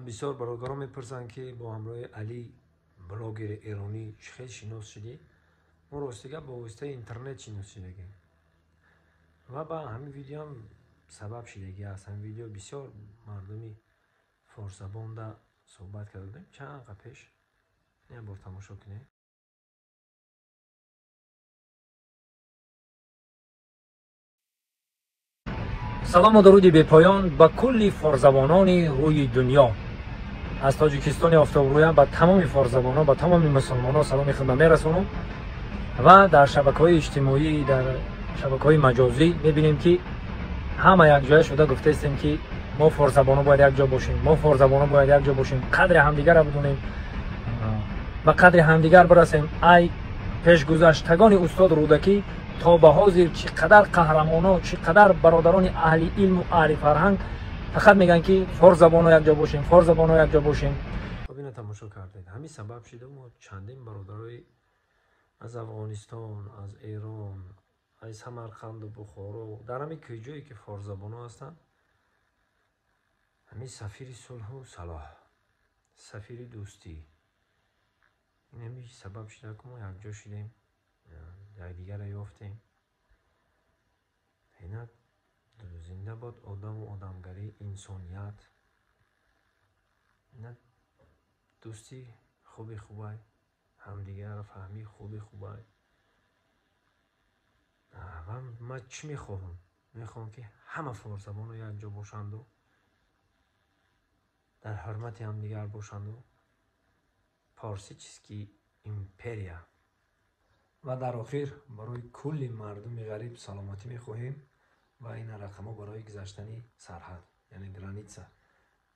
بسیار برادران میپرسن که با همراه علی بلاگر ایرانی خیلی شناس شدی. ما راستیگه با واسطه اینترنت شناس شدگیم و با همین ویدیو هم سبب شدگی است. همین ویدیو بسیار مردمی فارس زبان دا صحبت کردیم چند دقیقه پیش. یه بار تماشا کنید. سلام و درودی به پایان با کلی فارزبانان روی دنیا. از تاجیکستان آفتابرویان با تمام فارزبانان، با تمام مسلمانان سلام خدمت میرسونم و در شبکه‌های اجتماعی، در شبکه‌های مجازی می‌بینیم که همه یک جای شده گفته استیم که ما فارزبانان باید یک جا باشیم، ما فارزبانان باید یک جا باشیم، قدر همدیگر را بدونیم و قدر همدیگر برسیم. ای پیشگذشتگان استاد رودکی تا به حاضر چقدر قهرمانا، چقدر برادران اهل علم و اهل فرهنگ فقط میگن که فارزبانان یک جا باشیم، فارزبانان یک جا باشیم. خب اینو تماشا کردید. همین سبب شده ما چندین برادرای از افغانستان، از ایران، از سمرقند و بخارا در همین کجایی که فارزبانان هستن، همین سفیر صلح و صلاح، سفیر دوستی، این همیشه سبب شده که ما یک جا شدیم، یک دیگر را یافتیم. اینا زنده باد آدم و آدمگری، انسانیت. اینا دوستی خوبه، همدیگر را فهمی خوبه. و من چی میخواهم؟ میخواهم که همه فارزبان ها یک جا باشند و در حرمت همدیگر باشند و پارسی چیز که ایمپریا. و در آخر برای کل مردم غریب سلامتی میخواهیم و این رقم ها برای گذشتنی سرحد یعنی گرانیتسا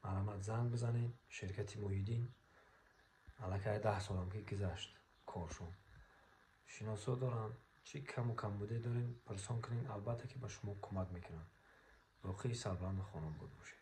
علامت زنگ بزنید. شرکت محیدین علاقه 10 سالم که گذشت کارشون شناسا دارن، چی کم و کم بوده دارین پرسان کنین، البته که به شما کمک میکنن. باقی سربلند خانم بود باشه.